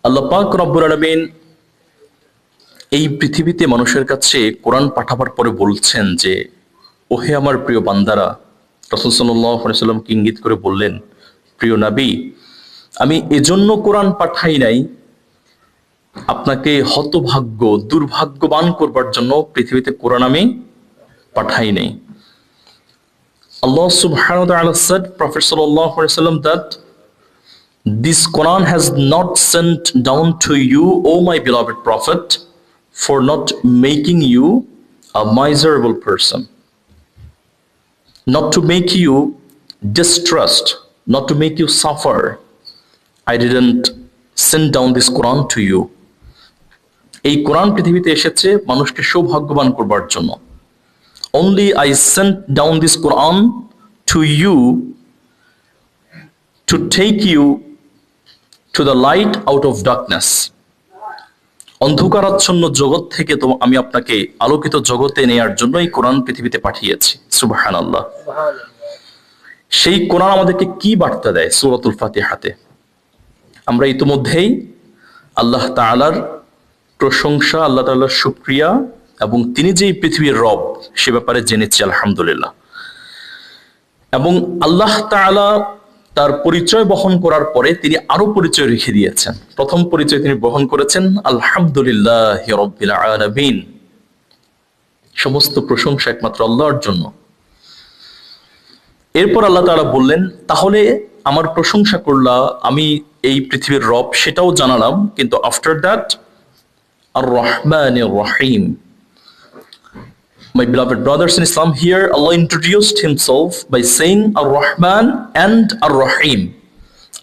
আল্লাহ পাক রব্বুল আলামিন এই পৃথিবীতে মানুষের কাছে কোরআন পাঠাবার পরে বলছেন যে, ওহে আমার প্রিয় বান্দারা, রাসূল সাল্লাল্লাহু আলাইহি ওয়াসাল্লামকে ইঙ্গিত করে বললেন, প্রিয় নবী, আমি এজন্য কোরআন পাঠাই নাই আপনাকে হতভাগ্য দুর্ভাগ্যবান করবার জন্য পৃথিবীতে কোরআন আমি পাঠাই নাই। Allah subhanahu wa ta'ala said, Prophet sallallahu alaihi wasallam, that this Quran has not sent down to you, O my beloved Prophet, for not making you a miserable person, not to make you distressed, not to make you suffer. I didn't send down this Quran to you. এই কোরআন পৃথিবীতে এসেছে মানুষকে সৌভাগ্যবান করবার জন্য। Only I sent down this Quran to you to take you to the light out of darkness. অন্ধকারাচ্ছন্ন জগৎ থেকে তো আমি আপনাকে আলোকিত জগতে নেয়ার জন্য এই কোরআন পৃথিবীতে পাঠিয়েছি। সুবহানাল্লাহ। সেই কোরআন আমাদেরকে কি বার্তা দেয়? সূরাতুল ফাতিহাতে আমরা ইতিমধ্যেই আল্লাহ তাআলার প্রশংসা, আল্লাহ তাআলার শুকরিয়া এবং তিনি যেই পৃথিবীর রব সে ব্যাপারে জেনেছি আলহামদুলিল্লাহ। এবং আল্লাহ তাআলা তার পরিচয় বহন করার পরে তিনি আরো পরিচয় রেখে দিয়েছেন। প্রথম পরিচয় তিনি বহন করেছেন আলহামদুলিল্লাহি রাব্বিল আলামিন, সমস্ত প্রশংসা একমাত্র আল্লাহর জন্য। এরপর আল্লাহ তাআলা বললেন, তাহলে আমার প্রশংসা করলা, আমি এই পৃথিবীর রব সেটাও জানালাম, কিন্তু আফটার দ্যাট আর রহমানির রহিম। My beloved brothers in Islam, here Allah introduced himself by saying Ar-Rahman and Ar-Rahim.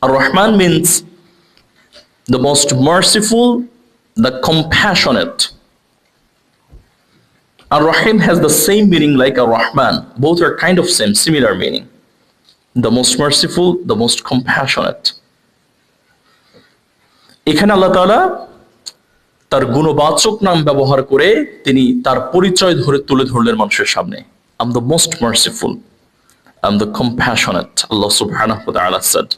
Ar-Rahman means the most merciful, the compassionate. Ar-Rahim has the same meaning like Ar-Rahman. Both are kind of same, similar meaning. The most merciful, the most compassionate. এখানে আল্লাহ তাআলা তার গুণবাচক নাম ব্যবহার করে তিনি তার পরিচয় তুলে ধরলেন মানুষের সামনে। I'm the most merciful, I'm the compassionate, Allah subhanahu wa ta'ala said.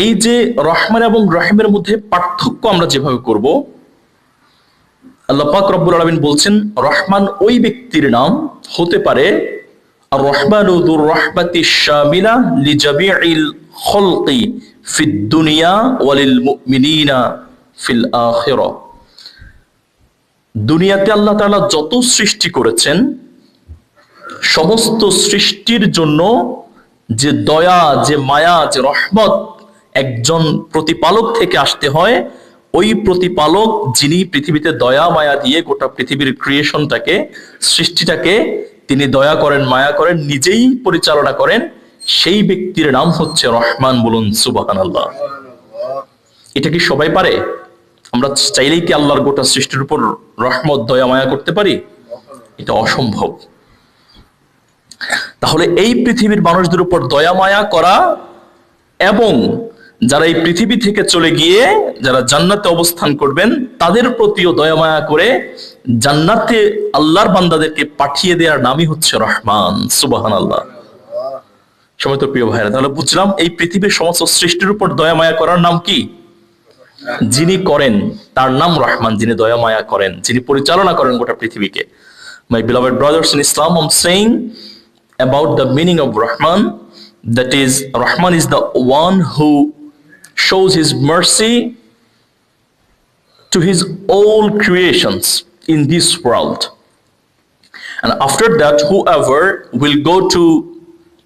এই যে রহমান এবং রহিমের মধ্যে পার্থক্য আমরা যেভাবে করব, আল্লাহ পাক রব্বুল আলামিন বলছেন রহমান ওই ব্যক্তির নাম হতে পারে আর রহমানু যুর রাহমাতিশ শামিলা লিজামিইল খালকি ফিদ দুনিয়া ওয়ালিল মুমিনিনা ফিল আখিরাহ। দুনিয়াতে আল্লাহ তাআলা যত সৃষ্টি করেছেন সমস্ত সৃষ্টির জন্য যে দয়া, যে মায়া, যে রহমত একজন প্রতিপালক থেকে আসতে হয়, ওই প্রতিপালক যিনি পৃথিবীতে দয়া মায়া দিয়ে গোটা পৃথিবীর ক্রিয়েশনটাকে, সৃষ্টিটাকে তিনি দয়া করেন, মায়া করেন, নিজেই পরিচালনা করেন, সেই ব্যক্তির নাম হচ্ছে রহমান। বলুন সুবহানাল্লাহ। এটা কি সবাই পারে? আমরা চাইলেই কি আল্লাহর গোটা সৃষ্টির উপর রহমত, দয়া মায়া করতে পারি? এটা অসম্ভব। তাহলে এই পৃথিবীর মানুষদের উপর দয়া মায়া করা এবং যারা এই পৃথিবী থেকে চলে গিয়ে যারা জান্নাতে অবস্থান করবেন তাদের প্রতিও দয়া মায়া করে জান্নাতে আল্লাহর বান্দাদেরকে পাঠিয়ে দেওয়ার নামই হচ্ছে রহমান। সুবহানাল্লাহ। সময় তো প্রিয় ভাইরা, তাহলে বুঝলাম এই পৃথিবীর সমস্ত সৃষ্টির উপর দয়া মায়া করার নাম কি? যিনি করেন তার নাম রহমান, যিনি দয়া মায়া করেন, যিনি পরিচালনা করেন গোটা পৃথিবীকে। My beloved brothers in Islam, I'm saying about the meaning of Rahman, that is, Rahman is the one who shows his mercy to his all creations in this world. And after that, whoever will go to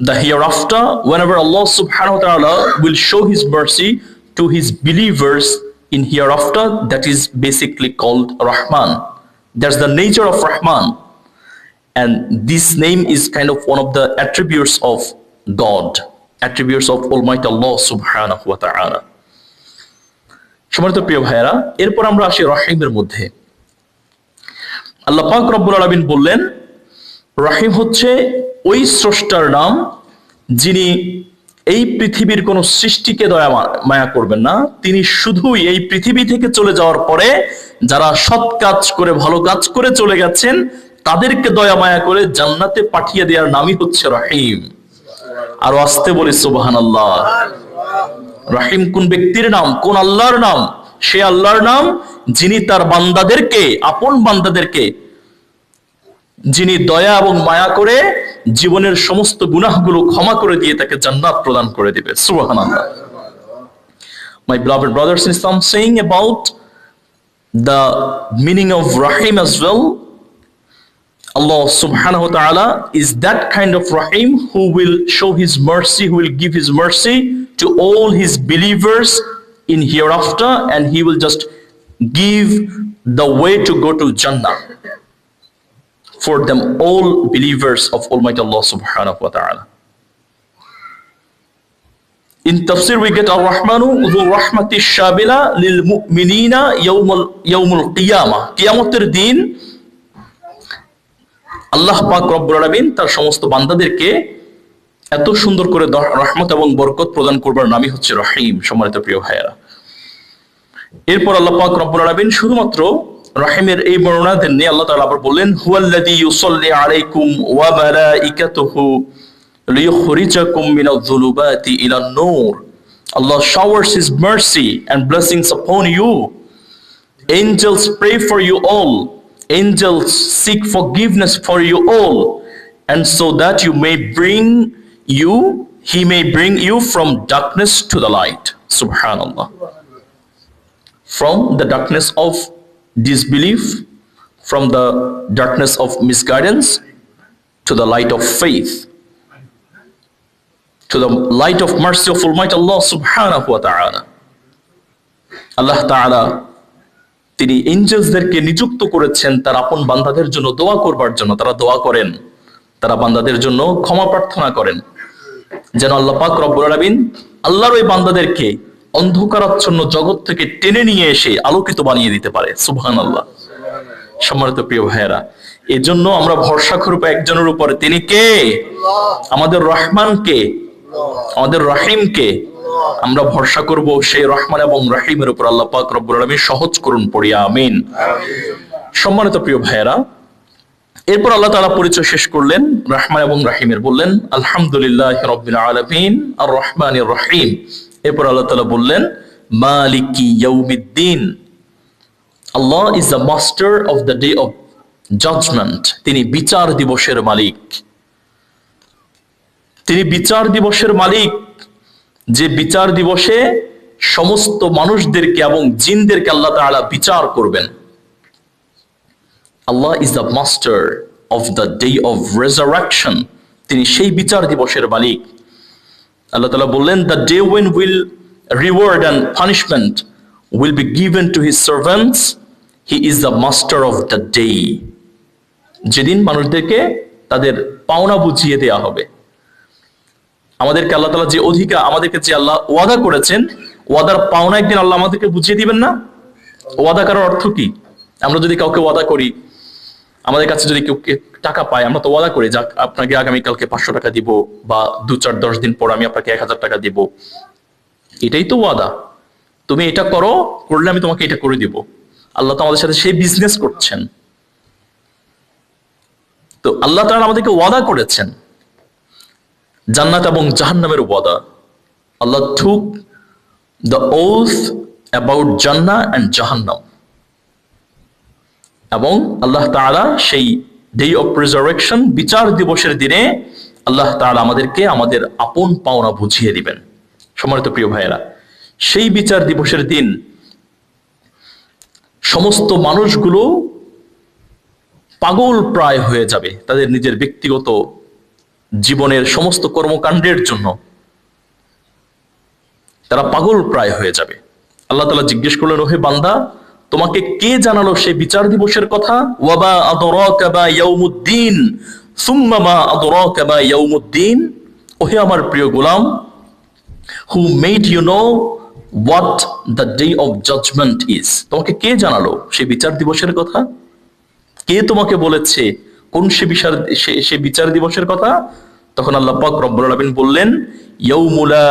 the hereafter, whenever Allah subhanahu wa ta'ala will show his mercy to his believers in hereafter, that is basically called Rahman. That's the nature of Rahman. And this name is kind of one of the attributes of God, attributes of Almighty Allah subhanahu wa ta'ala. সম্মানিত প্রিয় ভাইরা, এরপর আমরা আসি রহিমের মধ্যে। আল্লাহ পাক রব্বুল আলামিন বললেন রহিম হচ্ছে ওই স্রষ্টার নাম যিনি এই পৃথিবীর কোন সৃষ্টিকে দয়া মায়া করবেন না, তিনি শুধুই এই পৃথিবী থেকে চলে যাওয়ার পরে যারা সৎ কাজ করে ভালো কাজ করে চলে গেছেন তাদেরকে দয়া মায়া করে জান্নাতে পাঠিয়ে দেওয়ার নামই হচ্ছে রহিম। আরো আস্তে বলি সুবহানাল্লাহ। রাহিম কোন ব্যক্তির নাম, কোন আল্লাহর নাম? সে আল্লাহর নাম যিনি তার বান্দাদেরকে, আপন বান্দাদেরকে, যিনি দয়া এবং মায়া করে জীবনের সমস্ত গুনাহগুলো ক্ষমা করে দিয়ে তাকে জান্নাত প্রদান করে দিবে। সুবহানাল্লাহ। My beloved brothers in Islam, saying about the meaning of Rahim as well, Allah subhanahu wa ta'ala is that kind of Rahim who will show his mercy, who will give his mercy to all his believers in hereafter, and he will just give the way to go to Jannah for them all believers of Almighty Allah subhanahu wa ta'ala. In tafsir we get Ar-Rahmanu dhu rahmati shabila lil mu'minina yawmul qiyamah. কিয়ামতের দিন আল্লাহ পাক রব্বুল আলামিন তার সমস্ত বান্দাদেরকে এত সুন্দর করে রহমত এবং বরকত প্রদান করবার নামই হচ্ছে রহিম। সম্মানিত প্রিয় ভাইয়েরা, এরপর আল্লাহ পাক রব্বুল আলামিন শুধুমাত্র রহিমের এই বর্ণনা দেননি। আল্লাহ তাআলা আবার বললেন, হুয়াল্লাযী ইউসাল্লি আলাইকুম ওয়া মালাইকাতুহু লিইখরিজাকুম মিনায-যুলুমাতি ইলান-নূর। Allah showers his mercy and blessings upon you. Angels pray for you all. Angels seek forgiveness for you all, and so that he may bring you from darkness to the light. Subhanallah. From the darkness of disbelief, from the darkness of misguidance, to the light of faith, to the light of mercy of Almighty Allah subhanahu wa ta'ala. Allah ta'ala তিনি এঞ্জেলসদেরকে নিযুক্ত করেছেন তার আপন বান্দাদের জন্য দোয়া করবার জন্য। তারা দোয়া করেন, তারা বান্দাদের জন্য ক্ষমা প্রার্থনা করেন, যেন আল্লাহ পাক রব্বুল আলামিন আল্লাহর ওই বান্দাদেরকে অন্ধকারাচ্ছন্ন জগৎ থেকে টেনে নিয়ে এসে আলোকিত বানিয়ে দিতে পারে। সুবহানাল্লাহ। সম্মানিত প্রিয় ভাইয়েরা, এজন্য আমরা ভরসা করব একজনের উপরে, তিনি কে? আমাদের রহমান কে, আমাদের রহিম কে। আমরা ভরসা করব সেই রহমান এবং রহিমের উপর। আল্লাহ পাক রব্বুল আলামিন সহজ করুন, পড়ি আমিন। সম্মানিত প্রিয় ভাইয়েরা, এরপর আল্লাহ তাআলা পরিচয় শেষ করলেন রহমান এবং রহিমের, বললেন আলহামদুলিল্লাহি রাব্বিল আলামিন আর রহমানির রহিম। এরপর আল্লাহ তাআলা বললেন মালিকি ইয়াউমিদ্দিন। Allah is the master of the day of judgment. তিনি বিচার দিবসের মালিক। তিনি বিচার দিবসের মালিক, যে বিচার দিবসে সমস্ত মানুষদেরকে এবং জিনদেরকে আল্লাহ তাআলা বিচার করবেন। Allah is the master of the day of resurrection. তিনি সেই বিচার দিবসের মালিক। আল্লাহ তাআলা বললেন, the day when will reward and punishment will be given to his servants, he is the master of the day. যেদিন মানুষদেরকে তাদের পাওনা বুঝিয়ে দেয়া হবে। আমাদেরকে আল্লাহ তাআলা যে অধিকার, আমাদেরকে যে আল্লাহ ওয়াদা করেছেন, ওয়াদার পাওনা একদিন আল্লাহ আমাদেরকে বুঝিয়ে দিবেন না? ওয়াদা করার অর্থ কি? আমরা যদি কাউকে ওয়াদা করি, আমাদের কাছে যদি কেউ টাকা পায়, আমরা তো ওয়াদা করি যাক আপনাকে আগামীকালকে 500 টাকা দিব, বা 2-4-10 দিন পর আমি আপনাকে 1000 টাকা দিব। এটাই তো ওয়াদা। তুমি এটা করো, করলে আমি তোমাকে এটা করে দিব। আল্লাহ তো আমাদের সাথে সেই বিজনেস করছেন। তো আল্লাহ তাআলা আমাদেরকে ওয়াদা করেছেন জান্নাত এবং জাহান্নামের ওয়াদা। আল্লাহ took the oath about Jannah and Jahannam, এবং আল্লাহ তাআলা সেই ডে অফ রিজারেকশন, বিচার দিবসের দিনে আল্লাহ তাআলা আমাদেরকে আমাদের আপন পাওনা বুঝিয়ে দিবেন। সম্মানিত প্রিয় ভাইয়েরা, সেই বিচার দিবসের দিন সমস্ত মানুষগুলো পাগল প্রায় হয়ে যাবে তাদের নিজের ব্যক্তিগত জীবনের সমস্ত কর্মকাণ্ডের জন্য। তারা পাগল প্রায় হয়ে যাবে। আল্লাহ তাআলা জিজ্ঞেস করলেন, ওহে বান্দা, তোমাকে কে জানালো সেই বিচার দিবসের কথা? ওয়াবা আদরাকা বা ইয়াউমুদ্দিন সুম্মা মা আদরাকা বা ইয়াউমুদ্দিন। ওহে আমার প্রিয় গোলাম, who made you know what the day of judgment is? তোমাকে কে জানালো সেই বিচার দিবসের কথা? কে তোমাকে বলেছে কোন সে বিচার দিবসের কথা? তখন আল্লাহ পাক রব্বুল আলামিন বললেন, ইয়াউমুলা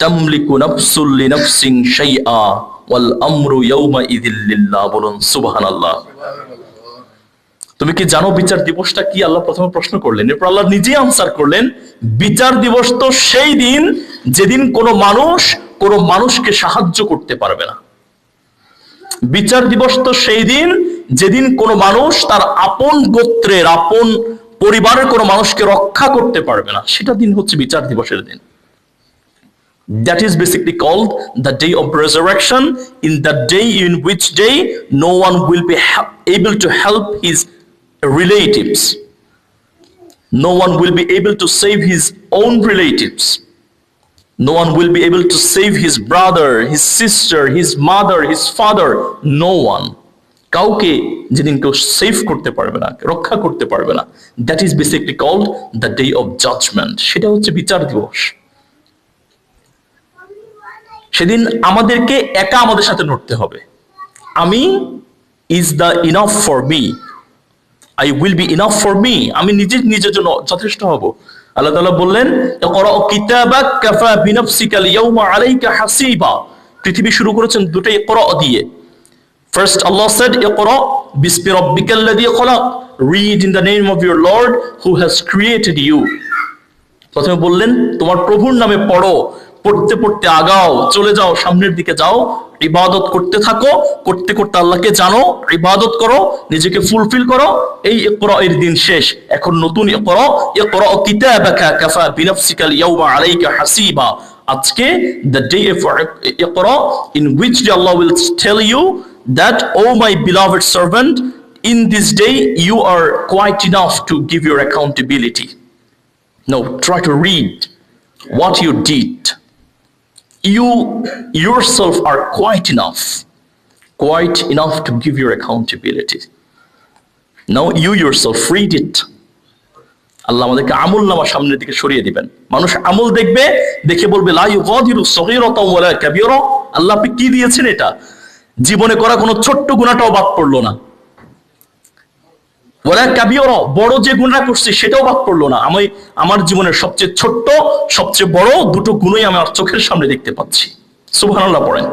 তামলিকু নাফসুল লিনাফসিন শাইআ ওয়াল আমরু ইয়াউমা ইযিল লিল্লাহ। বলুন সুবহানাল্লাহ। তুমি কি জানো বিচার দিবসটা কি? আল্লাহ প্রথমে প্রশ্ন করলেন, এরপর আল্লাহ নিজেই আনসার করলেন, বিচার দিবস তো সেই দিন যেদিন কোনো মানুষ কোনো মানুষকে সাহায্য করতে পারবে না। বিচার দিবস তো সেই দিন যেদিন কোনো মানুষ তার আপন গোত্রের, আপন পরিবারের কোনো মানুষকে রক্ষা করতে পারবে না, সেটা দিন হচ্ছে বিচার দিবসের দিন। That is basically called the day of resurrection, in the day in which day no one will be able to help his relatives. No one will be able to save his own relatives. No one will be able to save his brother, his sister, his mother, his father. No one. কাউকে যেদিন কেউ save করতে পারবে না, রক্ষা করতে পারবে না, that is basically called the day of judgment. সেটা হচ্ছে বিচার দিবস। সেদিন আমাদেরকে একা আমাদের সাথে লড়তে হবে। আমি is the enough for me, I will be enough for me, আমি নিজের জন্য যথেষ্ট হব। আল্লাহ তাআলা বললেন ইকরা কিতাবাক কাফা বিনাফসিকা আল-ইয়াওমা আলাইকা হাসিবা। পৃথিবী শুরু করেছেন দুটো ইকরা দিয়ে। First Allah said Iqra বিসমি রাব্বিকাল্লাযী খলাক, read in the name of your Lord who has created you। প্রথমে বললেন তোমার প্রভুর নামে পড়ো, পড়তে পড়তে আগাও, চলে যাও, সামনের দিকে যাও, ইবাদত করতে থাকো, করতে করতে আল্লাহকে জানো, ইবাদত করো, নিজেকে ফুলফিল করো। এই ইকরা এর দিন শেষ, এখন নতুন ইকরা, ইকরা কিতাবাকা কাফা বিনাফসিকা আল-ইয়াওমা আলাইকা হাসিবা। আজকে the day of Iqra, in which Allah will tell you that, oh my beloved servant, in this day you are quite enough to give your accountability. Now try to read what you did. You yourself are quite enough to give your accountability. Now you yourself read it. আল্লাহ আমাদেরকে আমল নামা সামনের দিকে সরিয়ে দিবেন। মানুষ আমল দেখবে, দেখে বলবে লা ইউগাদিরু সগীরাতাও ওয়ালা কাবীরা। আল্লাহ আপনি কি দিয়েছেন এটা? জীবনে করা কোনো ছোট্ট গুনাহটাও বাদ পড়লো না। ওয়ালা কাবীরা, বড় যে গুনাহ করছি সেটাও বাদ পড়লো না। আমি আমার জীবনের সবচেয়ে ছোট্ট, সবচেয়ে বড় দুটো গুণই আমি আমার চোখের সামনে দেখতে পাচ্ছি। সুবহানাল্লাহ পড়েন।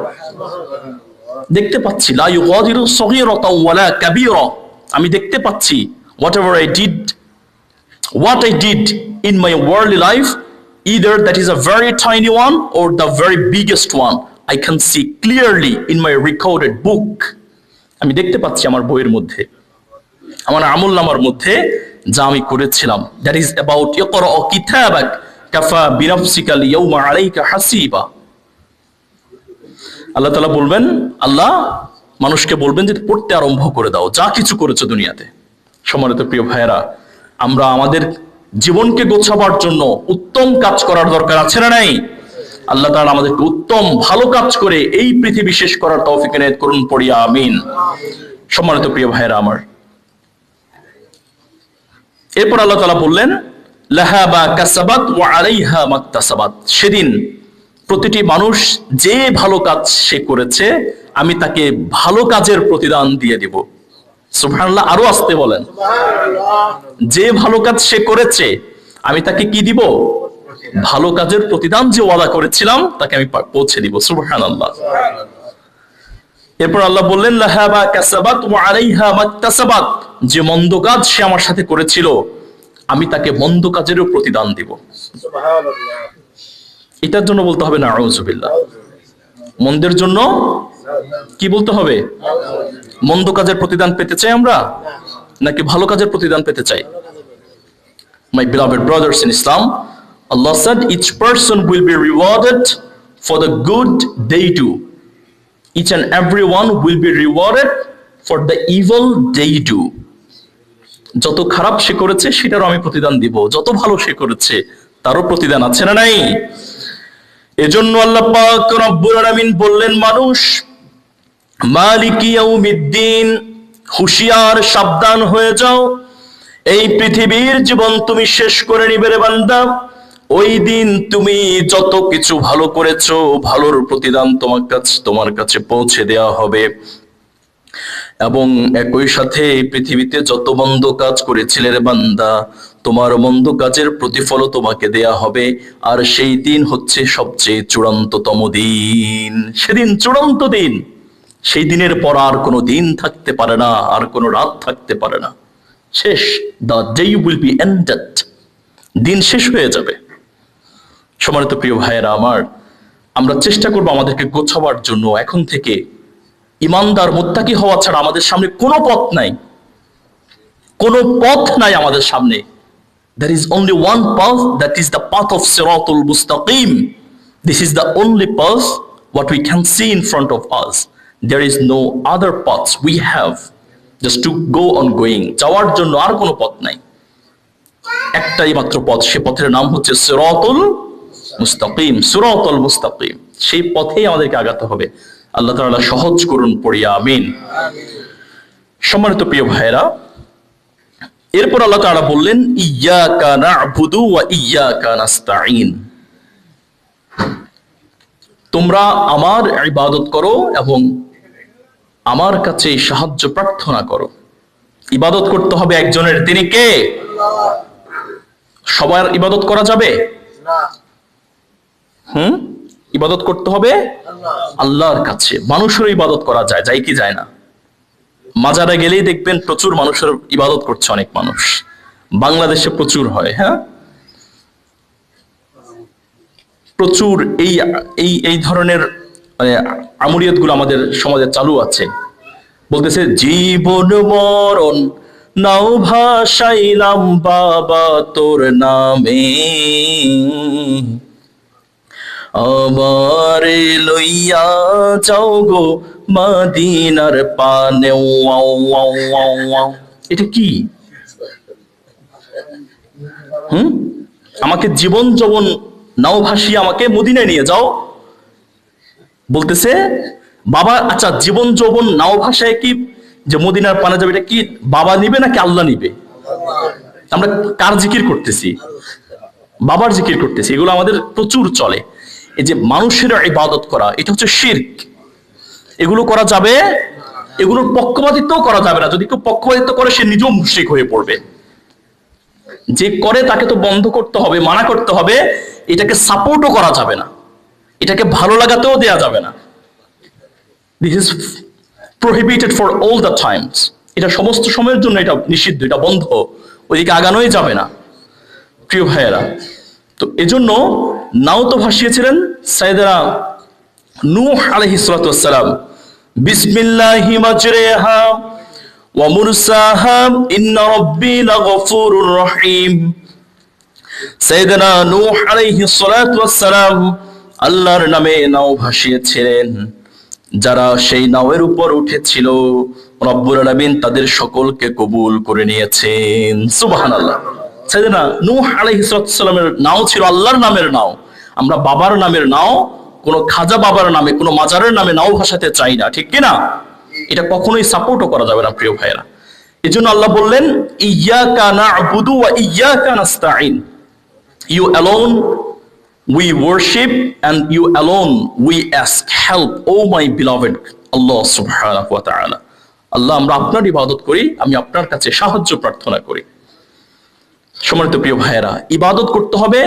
দেখতে পাচ্ছি, লা ইউগাদিরু সগীরাতাও ওয়ালা কাবীরা, আমি দেখতে পাচ্ছি whatever I did, what I did in my worldly life, either that is a very tiny one or the very biggest one, I can see clearly in my recorded book. আমি দেখতে পাচ্ছি আমার বইয়ের মধ্যে, আমার আমল নামার মধ্যে যা আমি করেছিলাম। দ্যাট ইজ অ্যাবাউট ইকরা কিতাবাক কাফা বিনাফসিকা আল-ইয়াওমা আলাইকা হাসিবা। আল্লাহ তাআলা বলবেন, আল্লাহ মানুষকে বলবেন যে পড়তে আরম্ভ করে দাও যা কিছু করেছো দুনিয়াতে। সম্মানিত প্রিয় ভাইয়েরা, আমরা আমাদের জীবনকে গোছাবার জন্য উত্তম কাজ করার দরকার আছে না নাই? আল্লাহ তাআলা আমাদেরকে উত্তম ভালো কাজ করে এই পৃথিবী শেষ করার তৌফিক এনায়েত করুন, পড়িয়া আমিন। সম্মানিত প্রিয় ভাইয়েরা আমার, এরপর আল্লাহ তাআলা বললেন লাহা মা কাসাবাত ওয়া আলাইহা মাকতাসাবাত। সেদিন প্রতিটি মানুষ যে ভালো কাজ সে করেছে আমি তাকে ভালো কাজের প্রতিদান দিয়ে দিব। সুবহানাল্লাহ, আরো আস্তে বলেন। যে ভালো কাজ সে করেছে আমি তাকে কি দিব? ভালো কাজের প্রতিদান যে ওয়াদা করেছিলাম তাকে আমি পৌঁছে দিব। সুবহানাল্লাহ। এরপর আল্লাহ বললেন লাহা মা কাসাবাত ওয়া আলাইহা মাকতাসাবাত। যে মন্দ কাজ সে আমার সাথে করেছিল আমি তাকে মন্দ কাজেরও প্রতিদান দিব। সুবহানাল্লাহ। এটার জন্য বলতে হবে নাউযুবিল্লাহ। মন্দের জন্য কি বলতে হবে? মন্দ কাজের প্রতিদান পেতে চাই আমরা নাকি ভালো কাজের প্রতিদান পেতে চাই? My beloved brothers in Islam, Allah said each person will be rewarded for the good they do. Each and everyone will be rewarded for the evil they do. যত খারাপ সে করেছে সেটারও আমি প্রতিদান দিব, যত ভালো সে করেছে তারও প্রতিদান আছে না নাই? এজন্য আল্লাহ পাক রব্বুল আলামিন বললেন মানুষ মালিকি ইয়াউমিদ্দিন, হুঁশিয়ার সাবধান হয়ে যাও, এই পৃথিবীর জীবন তুমি শেষ করে নিবে রে বান্দা। ওই দিন তুমি যত কিছু ভালো করেছো ভালোর প্রতিদান তোমার কাছে পৌঁছে দেওয়া হবে, এবং একই সাথে এই পৃথিবীতে যত মন্দ কাজ করেছিলে রে বান্দা তোমার মন্দ কাজের প্রতিফলও তোমাকে দেয়া হবে। আর সেই দিন হচ্ছে সবচেয়ে চূড়ান্ততম দিন। সেদিন চূড়ান্ত দিন, সেই দিনের পর আর কোনো দিন থাকতে পারে না, আর কোনো রাত থাকতে পারে না। শেষ, the day will be ended, দিন শেষ হয়ে যাবে। সম্মানিত প্রিয় ভাইয়েরা আমার, আমরা চেষ্টা করবো আমাদেরকে গোছাবার জন্য। এখন থেকে ইমানদার মুত্তাকি হওয়া ছাড়া আমাদের সামনে কোনো পথ নাই, কোনো পথ নাই আমাদের সামনে। There is only one path, that is the path of Siratul Mustaqim. This is the only path what we can see in front of us. There is no other paths we have just to go on going. যাওয়ার জন্য আর কোনো পথ নাই, একটাই মাত্র পথ। সে পথের নাম হচ্ছে সিরাতুল মুস্তাকিম, সিরাতুল মুস্তাকিম। সেই পথেই আমাদেরকে আগাতে হবে। আল্লাহ তাআলা সহজ করুন, পড়ি আমিন। সম্মানিত প্রিয় ভাইরা, এরপর আল্লাহ তাআলা বললেন ইয়্যাকা না'বুদু ওয়া ইয়্যাকা নাস্তাঈন, তোমরা আমার ইবাদত করো এবং আমার কাছে সাহায্য প্রার্থনা করো। ইবাদত করতে হবে একজনের, তিনি কে? সবার ইবাদত করা যাবে না। ইবাদত করতে হবে আল্লাহর কাছে। মানুষের ইবাদত করা যায়, যায় কি যায় না? মাজারে গেলেই দেখবেন প্রচুর মানুষের ইবাদত করছে, অনেক মানুষ। বাংলাদেশে প্রচুর হয়, হ্যাঁ, প্রচুর এই ধরনের আমুরিয়ত গুলো আমাদের সমাজে চালু আছে। বলতেছে জীবন মরণ নাও ভাসাইলাম বাবা তোর নামে, আমারে লইয়া যাও গো মদিনার পানে। এটা কি? আমাকে জীবন যৌবন নাও ভাসিয়ে আমাকে মদিনায় নিয়ে যাও বলতেছে বাবা। আচ্ছা, জীবন যৌবন নাও ভাষায় কি যে মদিনার পানে যাবে, এটা কি বাবা নিবে নাকি আল্লাহ নিবে? আমরা কার জিকির করতেছি? বাবার জিকির করতেছি। এগুলো আমাদের প্রচুর চলে। এই যে মানুষের ইবাদত করা, এটা হচ্ছে শিরক। এগুলো করা যাবে, এগুলোর পক্ষপাতিত্ব করা যাবে না। যদি কেউ পক্ষপাতিত্ব করে সে নিজেও মুশরিক হয়ে পড়বে। যে করে তাকে তো বন্ধ করতে হবে, মানা করতে হবে। এটাকে সাপোর্টও করা যাবে না, এটাকে ভালো লাগাতেও দেয়া যাবে না। This is prohibited for all the Times. এটা সমস্ত সময়ের জন্য এটা নিষিদ্ধ, এটা বন্ধ, ওইদিকে আগানোই যাবে না প্রিয় ভাইয়েরা। তো এজন্য নাও তো ভাসিয়েছিলেন সাইয়েদনা নূহ আলাইহিস সালাতু ওয়াস সালাম, বিসমিল্লাহি মাজরিহা ওয়া মুরসাহা ইন্না রাব্বি লাগফুরুর রহিম। সাইয়েদনা নূহ আলাইহিস সালাতু ওয়াস সালাম আল্লাহর নামে নাও ভাসিয়েছিলেন। যারা সেই নাওয়ের উপর উঠেছিল রব্বুল আলামিন তাদের সকলকে কবুল করে নিয়েছেন। সুবহানাল্লাহ। সাইয়েদনা নূহ আলাইহিস সালামের নাও ছিল আল্লাহর নামের নাও। আমরা বাবার নামের নাও, কোনো খাজা বাবার নামে, কোনো মাজারের নামে নাও ভাসাতে চাই না, ঠিক কিনা? এটা কখনোই সাপোর্টও করা যাবে না প্রিয় ভাইরা। এজন্য আল্লাহ বললেন ইয়্যাকা না'বুদু ওয়া ইয়্যাকা নাস্তাঈন, you alone we worship and you alone we ask help, oh my beloved Allah subhanahu wa ta'ala. আল্লাহ, আমরা আপনার ইবাদত করি, আমি আপনার কাছে সাহায্য প্রার্থনা করি। সম্মানিত প্রিয় ভাইয়েরা, ইবাদত করতে হবে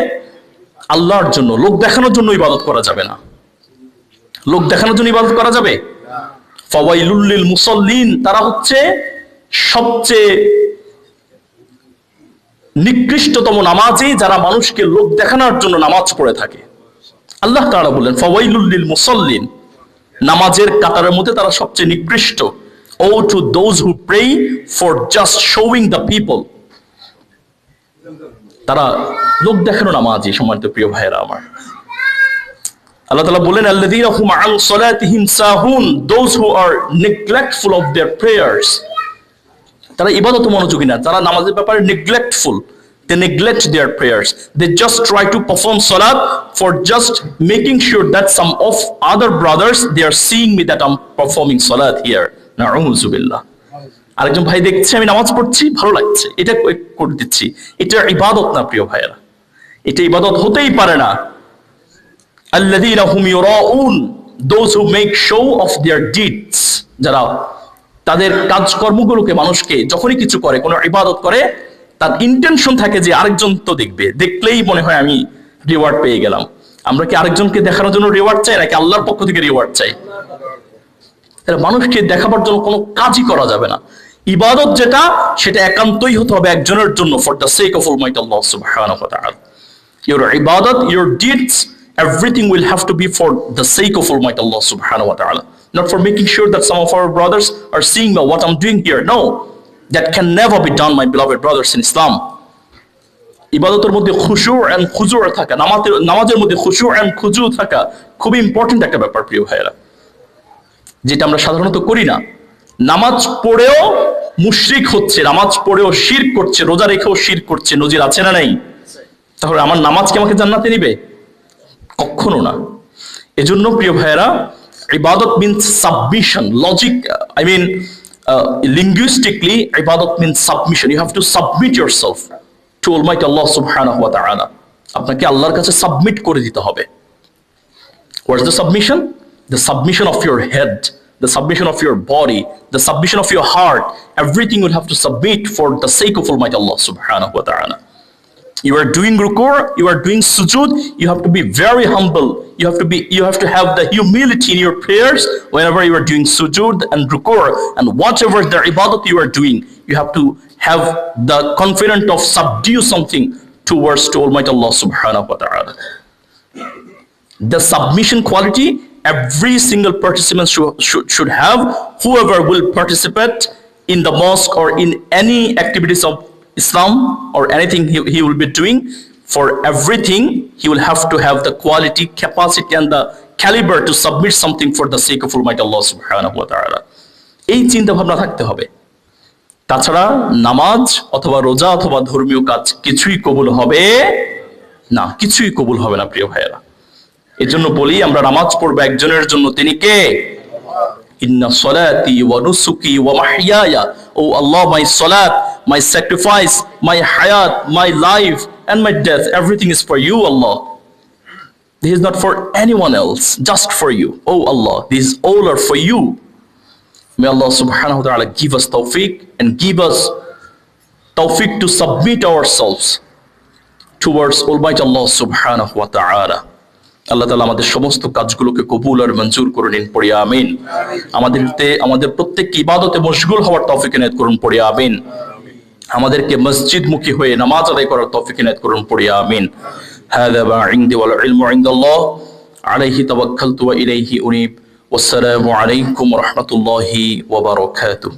আল্লাহর জন্য, লোক দেখানোর জন্য ইবাদত করা যাবে না। লোক দেখানোর জন্য ইবাদত করা যাবে? ফাওয়াইলুল লিল মুসাল্লিন, তারা হচ্ছে সবচেয়ে নিকৃষ্টতম নামাজি, যারা মানুষকে লোক দেখানোর জন্য নামাজ পড়ে থাকে। আল্লাহ তাআলা বলেন ফাওয়াইলুল লিল মুসাল্লিন, নামাজের কাতারের মধ্যে তারা সবচেয়ে নিকৃষ্ট। Woe to those who pray for just showing the people, তারা লোক দেখানো নামাজি। সম্মানিত প্রিয় ভাইয়েরা আমার, আল্লাহ তাআলা বলেন আল্লাযীনা হুম আন সালাতিহিম সাহুন, those who are neglectful of their prayers. তারা ইবাদত মনোযোগী না, তারা নামাজের ব্যাপারে neglectful. They neglect their prayers. They just try to perform salat for just making sure that some of other brothers, they are seeing me that I'm performing salat here. Na'udzu billah. আরেকজন ভাই দেখছে আমি নামাজ পড়ছি, ভালো লাগছে, এটা করে দিচ্ছি। এটা ইবাদত না প্রিয় ভাইয়েরা, এটা ইবাদত হতেই পারে না। আল্লাযীনা হুম ইউরাউন, those who make show of their deeds, যারা তাদের কাজকর্মগুলোকে মানুষকে যখনই কিছু করে, কোনো ইবাদত করে, তার ইন্টেনশন থাকে যে আরেকজন তো দেখবে, দেখলেই মনে হয় আমি রিওয়ার্ড পেয়ে গেলাম। আমরা কি আরেকজনকে দেখানোর জন্য রিওয়ার্ড চাই নাকি আল্লাহর পক্ষ থেকে রিওয়ার্ড চাই? তাহলে মানুষকে দেখাবার জন্য কোনো কাজই করা যাবে না। ইবাদত যেটা, সেটা একান্তই হতে হবে একজনের জন্য, for the sake of almighty Allah সুবহানাহু ওয়া তাআলা। ইউর ইবাদত, your deeds everything will have to be for the sake of Almighty Allah subhanahu wa ta'ala. Not for making sure that some of our brothers are seeing what I'm doing here. No, that can never be done, my beloved brothers in Islam. ইবাদতের মধ্যে খুশু and খুজু থাকা, নামাজের মধ্যে খুশু and খুজু থাকা খুবই important একটা ব্যাপার প্রিয় ভাইয়েরা, যেটা আমরা সাধারণত করি না। নামাজ পড়েও মুশরিক হচ্ছে, নামাজ পড়েও শিরক করছে, রোজা রেখেও শিরক করছে, নজির আছে না নাই? তাহলে আমার নামাজ কি আমাকে জান্নাতে নিবে? কখনো না। এজন্য প্রিয় ভাইয়েরা, ইবাদত means submission. Logic, I mean linguistically, ইবাদত means submission. You have to submit yourself to Almighty Allah subhanahu wa ta'ala. আপনাকে আল্লাহর কাছে সাবমিট করে দিতে হবে। What's the submission? The submission of your head, the submission of your body, the submission of your heart. Everything will have to submit for the sake of Almighty Allah subhanahu wa ta'ala. You are doing ruku', you are doing sujood, you have to be very humble. You have to have the humility in your prayers whenever you are doing sujood and ruku', and whatever the ibadat you are doing, you have to have the confidence of subdue something towards to Almighty Allah subhanahu wa ta'ala. The submission quality every single participant should have. Whoever will participate in the mosque or in any activities of Islam or anything he will be doing, for everything he will have to have the quality, capacity and the caliber to submit something for the sake of Almighty Allah subhanahu wa ta'ala. এই চিন্তা ভাবনা থাকতে হবে। তাছাড়া নামাজ অথবা রোজা অথবা ধর্মীয় কাজ কিছুই কবুল হবে না, কিছুই কবুল হবে না প্রিয় ভাইয়েরা। এজন্য বলি, আমরা নামাজ পড়বো একজনের জন্য, তিনি কে? Inna salati wa nusuki wa mahyaya. Oh Allah, my salat, my sacrifice, my hayat, my life and my death, everything is for you, Allah. This is not for anyone else, just for you. Oh Allah, these all are for you. May Allah subhanahu wa ta'ala give us tawfiq and give us tawfiq to submit ourselves towards Almighty Allah subhanahu wa ta'ala. আল্লাহ তাআলা আমাদের সমস্ত কাজগুলোকে কবুল আর মঞ্জুর করে নিন, পড়ি আমিন। আমাদের প্রত্যেককে ইবাদতে মশগুল হওয়ার তৌফিক এনায়েত করুন, পড়ি আমিন। আমাদেরকে মসজিদমুখী হয়ে নামাজ আদায় করার তৌফিক এনায়েত করুন, পড়ি আমিন। হাযা মা ইনদি ওয়াল ইলমু ইনদাল্লাহ আলাইহি তাওয়াক্কালতু ওয়া ইলাইহি উনীব। ওয়াসসালামু আলাইকুম ওয়া রাহমাতুল্লাহি ওয়া বারাকাতুহু।